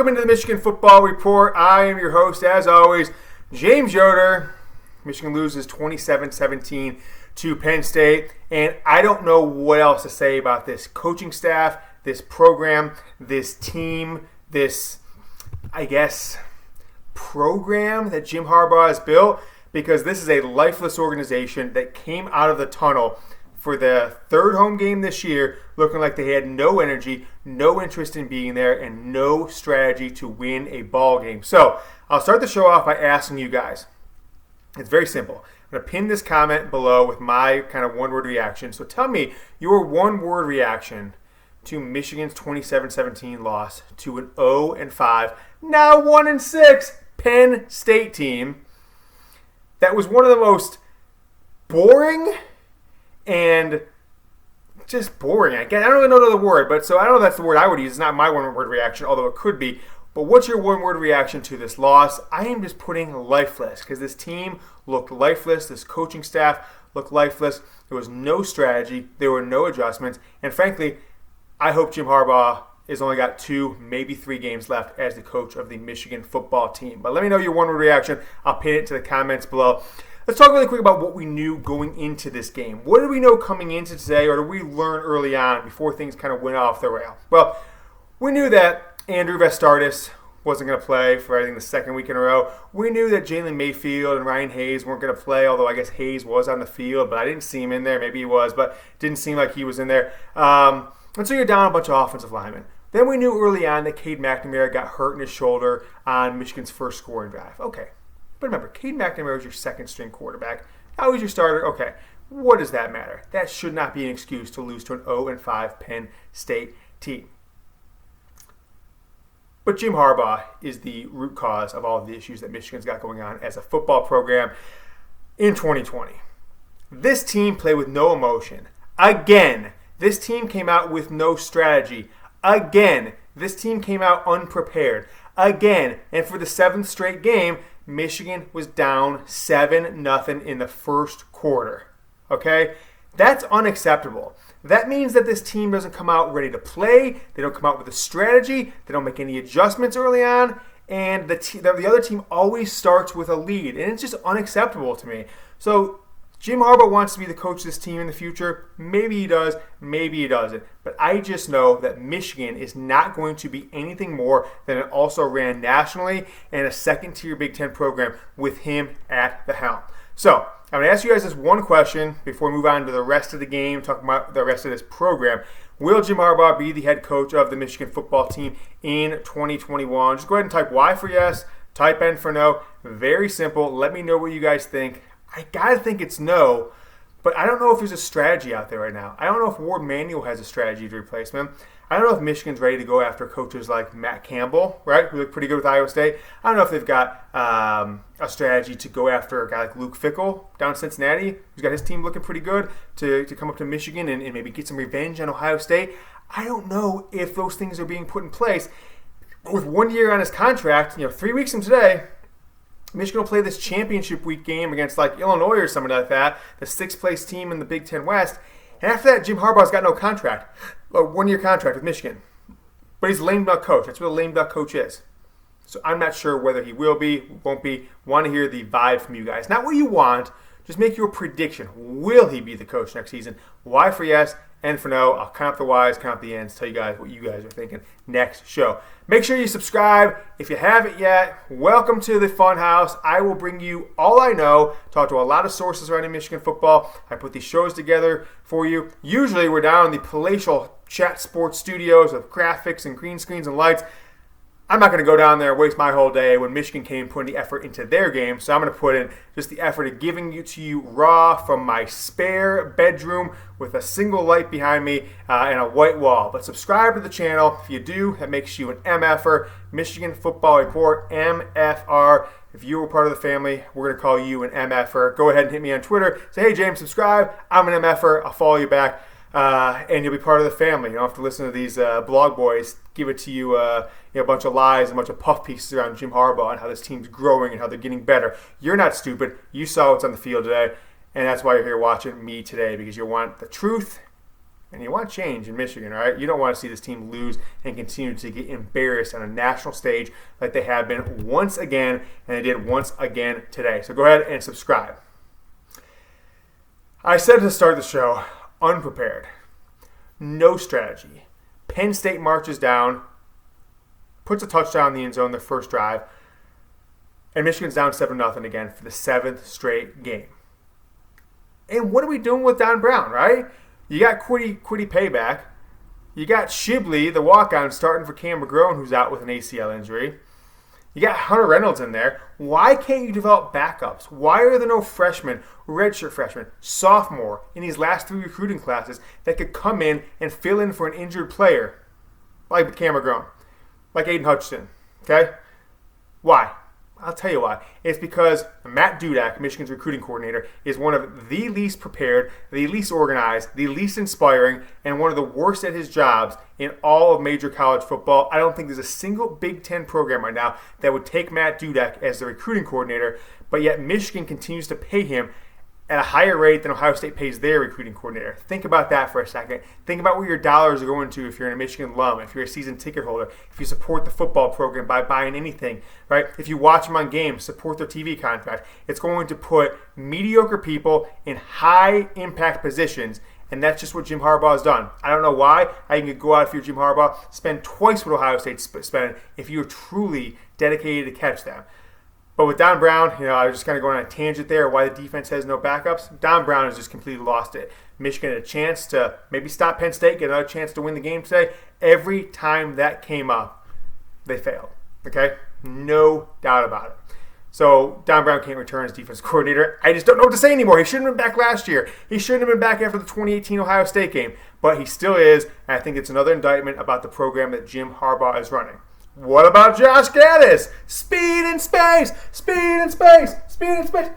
Welcome into the Michigan Football Report. I am your host, as always, James Yoder. Michigan loses 27-17 to Penn State, and I don't know what else to say about this coaching staff, this program, this team, this, I guess, program that Jim Harbaugh has built, because this is a lifeless organization that came out of the tunnel for the third home game this year looking like they had no energy, no interest in being there, and no strategy to win a ball game. So I'll start the show off by asking you guys. It's very simple. I'm going to pin this comment below with my kind of one-word reaction. So tell me your one-word reaction to Michigan's 27-17 loss to an 0-5, now 1-6 Penn State team that was one of the most boring and just boring. Again, I don't really know another word, but so I don't know if that's the word I would use. It's not my one-word reaction, although it could be. But what's your one-word reaction to this loss? I am just putting lifeless, because this team looked lifeless. This coaching staff looked lifeless. There was no strategy. There were no adjustments. And frankly, I hope Jim Harbaugh has only got 2, maybe 3 games left as the coach of the Michigan football team. But let me know your one-word reaction. I'll pin it to the comments below. Let's talk really quick about what we knew going into this game. What did we know coming into today, or did we learn early on before things kind of went off the rail? Well, we knew that Andrew Vestardis wasn't going to play for, I think, the second week in a row. We knew that Jalen Mayfield and Ryan Hayes weren't going to play, although I guess Hayes was on the field, but I didn't see him in there. Maybe he was, but didn't seem like he was in there. And so you're down a bunch of offensive linemen. Then we knew early on that Cade McNamara got hurt in his shoulder on Michigan's first scoring drive. Okay. But remember, Cade McNamara was your second-string quarterback. Now he's your starter. Okay, what does that matter? That should not be an excuse to lose to an 0-5 Penn State team. But Jim Harbaugh is the root cause of all of the issues that Michigan's got going on as a football program in 2020. This team played with no emotion. Again, this team came out with no strategy. Again, this team came out unprepared. Again, and for the 7th straight game, Michigan was down 7-0 in the first quarter. Okay? That's unacceptable. That means that this team doesn't come out ready to play. They don't come out with a strategy. They don't make any adjustments early on. And the other team always starts with a lead. And it's just unacceptable to me. So Jim Harbaugh wants to be the coach of this team in the future. Maybe he does, maybe he doesn't. But I just know that Michigan is not going to be anything more than an also-ran nationally and a second-tier Big Ten program with him at the helm. So I'm going to ask you guys this one question before we move on to the rest of the game, talking about the rest of this program. Will Jim Harbaugh be the head coach of the Michigan football team in 2021? Just go ahead and type Y for yes, type N for no. Very simple. Let me know what you guys think. I gotta think it's no, but I don't know if there's a strategy out there right now. I don't know if Ward Manuel has a strategy to replace him. I don't know if Michigan's ready to go after coaches like Matt Campbell, right, who look pretty good with Iowa State. I don't know if they've got a strategy to go after a guy like Luke Fickell down in Cincinnati, who's got his team looking pretty good, to come up to Michigan and maybe get some revenge on Ohio State. I don't know if those things are being put in place. But with 1 year on his contract, 3 weeks from today, Michigan will play this championship week game against like Illinois or something like that, the 6th place team in the Big Ten West. And after that, Jim Harbaugh's got no contract, a 1-year contract with Michigan. But he's a lame duck coach. That's what a lame duck coach is. So I'm not sure whether he will be, won't be. Want to hear the vibe from you guys. Not what you want, just make your prediction. Will he be the coach next season? Y for yes, N for no. I'll count the Y's, count the N's, tell you guys what you guys are thinking next show. Make sure you subscribe. If you haven't yet, welcome to the Funhouse. I will bring you all I know, talk to a lot of sources around Michigan football. I put these shows together for you. Usually we're down in the palatial Chat Sports studios with graphics and green screens and lights. I'm not going to go down there and waste my whole day when Michigan came putting the effort into their game. So I'm going to put in just the effort of giving it to you raw from my spare bedroom with a single light behind me and a white wall. But subscribe to the channel. If you do, that makes you an MFer. Michigan Football Report, MFR. If you were part of the family, we're going to call you an MFer. Go ahead and hit me on Twitter. Say, hey, James, subscribe. I'm an MFer. I'll follow you back. And you'll be part of the family. You don't have to listen to these blog boys give it to you, a bunch of lies and a bunch of puff pieces around Jim Harbaugh and how this team's growing and how they're getting better. You're not stupid. You saw what's on the field today, and that's why you're here watching me today, because you want the truth And you want change in Michigan, right? You don't want to see this team lose and continue to get embarrassed on a national stage like they have been once again, and they did once again today. So go ahead and subscribe. I said at the start of the show, unprepared. No strategy. Penn State marches down, puts a touchdown in the end zone their first drive, and Michigan's down 7-0 again for the 7th straight game. And what are we doing with Don Brown, right? You got Quiddy payback. You got Shibley, the walk-on, starting for Cam McGrone, who's out with an ACL injury. You got Hunter Reynolds in there. Why can't you develop backups? Why are there no freshmen, redshirt freshmen, sophomore in these last 3 recruiting classes that could come in and fill in for an injured player like Cam McGrone, like Aiden Hutchinson? Okay? Why? I'll tell you why. It's because Matt Dudek, Michigan's recruiting coordinator, is one of the least prepared, the least organized, the least inspiring, and one of the worst at his jobs in all of major college football. I don't think there's a single Big Ten program right now that would take Matt Dudek as the recruiting coordinator, but yet Michigan continues to pay him at a higher rate than Ohio State pays their recruiting coordinator. Think about that for a second. Think about where your dollars are going to if you're a Michigan alum, if you're a season ticket holder, if you support the football program by buying anything, right? If you watch them on games, support their TV contract. It's going to put mediocre people in high impact positions, and that's just what Jim Harbaugh has done. I don't know why. I can go out if you're Jim Harbaugh, spend twice what Ohio State's spending if you're truly dedicated to catch them. But with Don Brown, I was just kind of going on a tangent there why the defense has no backups. Don Brown has just completely lost it. Michigan had a chance to maybe stop Penn State, get another chance to win the game today. Every time that came up, they failed. Okay? No doubt about it. So Don Brown can't return as defense coordinator. I just don't know what to say anymore. He shouldn't have been back last year. He shouldn't have been back after the 2018 Ohio State game. But he still is, and I think it's another indictment about the program that Jim Harbaugh is running. What about Josh Gattis? Speed in space! Speed in space! Speed in space!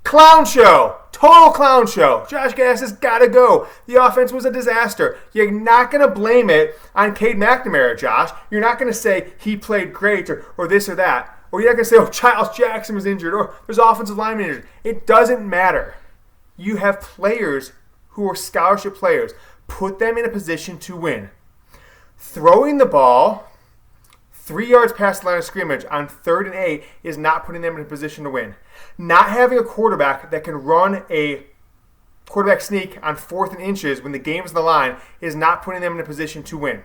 Clown show! Total clown show. Josh Gattis has got to go. The offense was a disaster. You're not going to blame it on Cade McNamara, Josh. You're not going to say he played great or this or that. Or you're not going to say, oh, Charles Jackson was injured or there's offensive linemen injured. It doesn't matter. You have players who are scholarship players. Put them in a position to win. Throwing the ball 3 yards past the line of scrimmage on 3rd and 8 is not putting them in a position to win. Not having a quarterback that can run a quarterback sneak on 4th and inches when the game is on the line is not putting them in a position to win.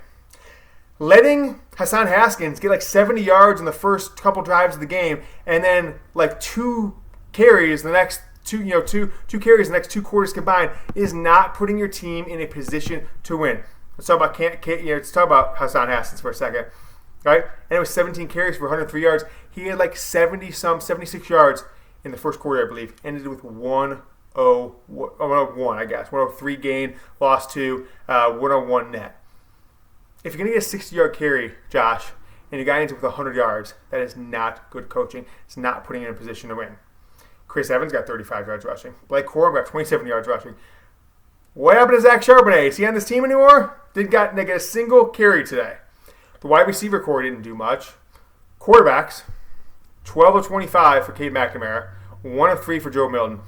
Letting Hassan Haskins get like 70 yards in the first couple drives of the game and then like 2 carries the next two carries the next 2 quarters combined is not putting your team in a position to win. Let's talk about Hassan Haskins for a second. Right? And it was 17 carries for 103 yards. He had like 76 yards in the first quarter, I believe. Ended with 101, I guess. 103 gain, lost 2, 101 net. If you're going to get a 60-yard carry, Josh, and your guy ends up with 100 yards, that is not good coaching. It's not putting you in a position to win. Chris Evans got 35 yards rushing. Blake Corum got 27 yards rushing. What happened to Zach Charbonnet? Is he on this team anymore? Didn't get a single carry today. The wide receiver core didn't do much. Quarterbacks, 12 of 25 for Cade McNamara, 1 of 3 for Joe Milton.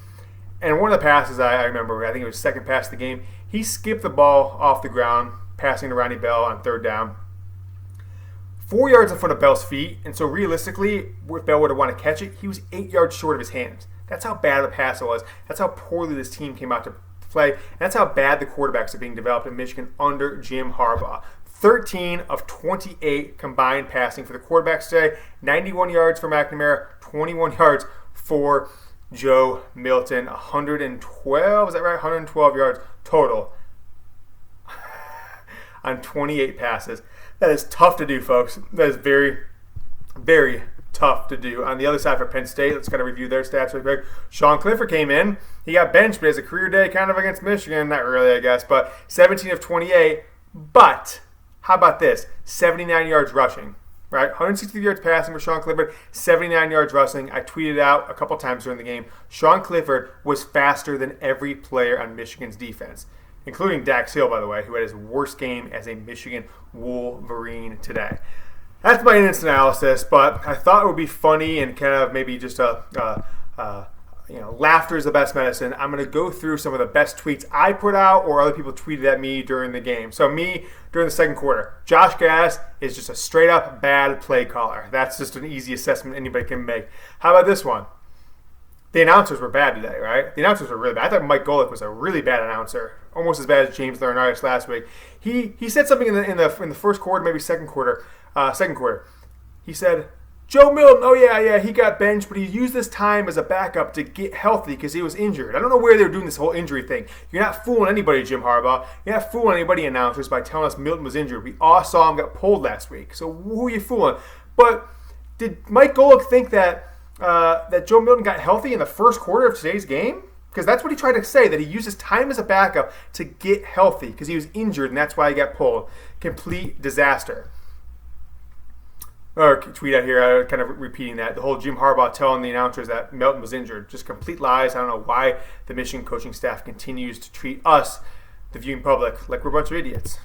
And one of the passes I remember, I think it was second pass of the game, he skipped the ball off the ground, passing to Ronnie Bell on 3rd down. 4 yards in front of Bell's feet, and so realistically, if Bell would have wanted to catch it, he was 8 yards short of his hands. That's how bad the pass it was. That's how poorly this team came out to play. And that's how bad the quarterbacks are being developed in Michigan under Jim Harbaugh. 13 of 28 combined passing for the quarterbacks today. 91 yards for McNamara, 21 yards for Joe Milton. 112, is that right? 112 yards total on 28 passes. That is tough to do, folks. That is very, very tough to do. On the other side for Penn State, let's kind of review their stats real quick. Sean Clifford came in. He got benched, but he has a career day kind of against Michigan. Not really, I guess, but 17 of 28. But how about this? 79 yards rushing, right? 160 yards passing for Sean Clifford, 79 yards rushing. I tweeted out a couple times during the game. Sean Clifford was faster than every player on Michigan's defense, including Dax Hill, by the way, who had his worst game as a Michigan Wolverine today. That's my instant analysis, but I thought it would be funny and kind of maybe just a laughter is the best medicine. I'm going to go through some of the best tweets I put out or other people tweeted at me during the game. So me, during the second quarter, Josh Gattis is just a straight up bad play caller. That's just an easy assessment anybody can make. How about this one? The announcers were bad today, right? The announcers were really bad. I thought Mike Golick was a really bad announcer, almost as bad as James Laurinaitis last week. He said something in the first quarter, maybe second quarter. He said, Joe Milton, oh yeah, he got benched, but he used this time as a backup to get healthy because he was injured. I don't know where they were doing this whole injury thing. You're not fooling anybody, Jim Harbaugh. You're not fooling anybody, announcers, by telling us Milton was injured. We all saw him get pulled last week. So who are you fooling? But did Mike Golick think that Joe Milton got healthy in the first quarter of today's game? Because that's what he tried to say, that he used his time as a backup to get healthy because he was injured and that's why he got pulled. Complete disaster. Or tweet out here, kind of repeating that. The whole Jim Harbaugh telling the announcers that Milton was injured. Just complete lies. I don't know why the Michigan coaching staff continues to treat us, the viewing public, like we're a bunch of idiots.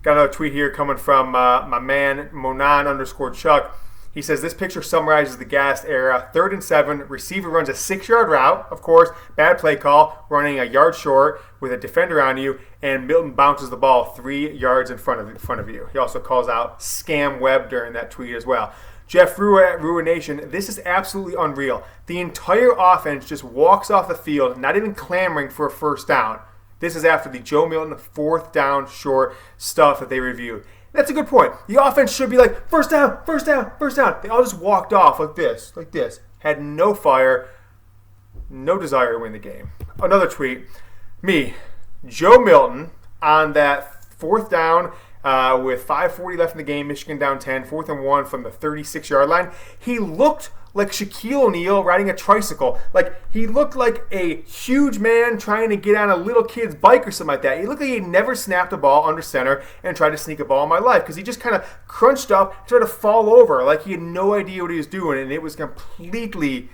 Got another tweet here coming from my man, Monan_Chuck. He says, this picture summarizes the Gattis era. 3rd and 7, receiver runs a 6-yard route. Of course, bad play call, running a yard short with a defender on you, and Milton bounces the ball 3 yards in front of you. He also calls out Scam Webb during that tweet as well. Jeff Rua at Ruination, this is absolutely unreal. The entire offense just walks off the field, not even clamoring for a first down. This is after the Joe Milton 4th down short stuff that they reviewed. That's a good point. The offense should be like, first down, first down, first down. They all just walked off like this. Had no fire, no desire to win the game. Another tweet. Me, Joe Milton, on that 4th down with 5:40 left in the game, Michigan down 10, 4th and 1 from the 36-yard line. He looked like Shaquille O'Neal riding a tricycle. Like, he looked like a huge man trying to get on a little kid's bike or something like that. He looked like he never snapped a ball under center and tried to sneak a ball in my life because he just kind of crunched up, tried to fall over like he had no idea what he was doing, and it was completely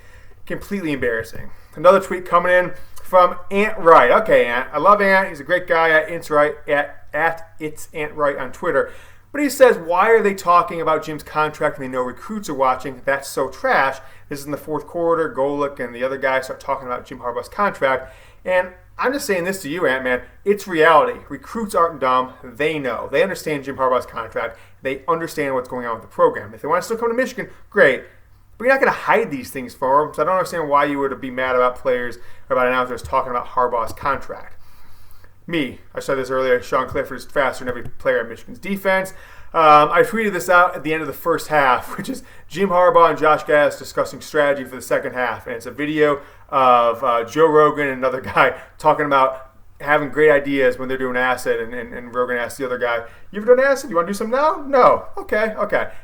embarrassing. Another tweet coming in from Ant Wright. Okay, Ant. I love Ant. He's a great guy at It's Right, at It's Ant Wright on Twitter. But he says, why are they talking about Jim's contract when they know recruits are watching? That's so trash. This is in the 4th quarter. Golick and the other guys start talking about Jim Harbaugh's contract. And I'm just saying this to you, Ant-Man. It's reality. Recruits aren't dumb. They know. They understand Jim Harbaugh's contract. They understand what's going on with the program. If they want to still come to Michigan, great. But you're not going to hide these things for them. So I don't understand why you would be mad about players or about announcers talking about Harbaugh's contract. Me, I said this earlier, Sean Clifford is faster than every player in Michigan's defense. I tweeted this out at the end of the first half, which is Jim Harbaugh and Josh Gattis discussing strategy for the second half. And it's a video of Joe Rogan and another guy talking about having great ideas when they're doing acid. And Rogan asked the other guy, you ever done acid? You want to do some now? No. Okay.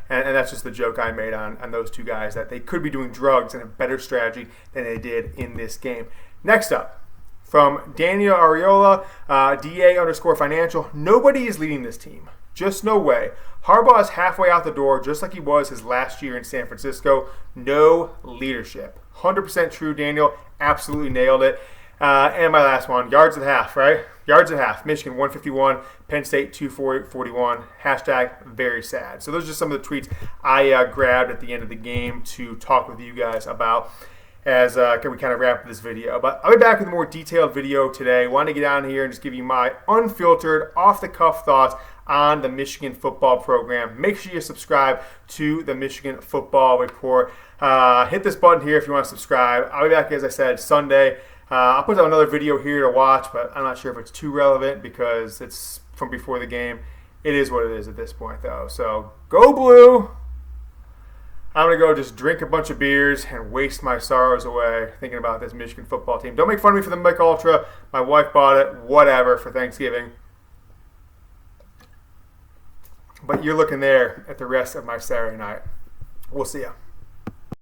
And that's just the joke I made on those two guys, that they could be doing drugs and a better strategy than they did in this game. Next up, from Daniel Ariola, DA_financial, nobody is leading this team. Just no way. Harbaugh is halfway out the door, just like he was his last year in San Francisco. No leadership. 100% true, Daniel. Absolutely nailed it. And my last one, yards at half, right? Yards at half. Michigan 151, Penn State 241. Hashtag very sad. So those are just some of the tweets I grabbed at the end of the game to talk with you guys about as we kind of wrap up this video. But I'll be back with a more detailed video today. Want to get on here and just give you my unfiltered, off-the-cuff thoughts on the Michigan football program. Make sure you subscribe to the Michigan Football Report. Hit this button here if you want to subscribe. I'll be back, as I said, Sunday. I'll put out another video here to watch, but I'm not sure if it's too relevant because it's from before the game. It is what it is at this point, though. So, go Blue! I'm going to go just drink a bunch of beers and waste my sorrows away thinking about this Michigan football team. Don't make fun of me for the Mick Ultra. My wife bought it, whatever, for Thanksgiving. But you're looking there at the rest of my Saturday night. We'll see ya.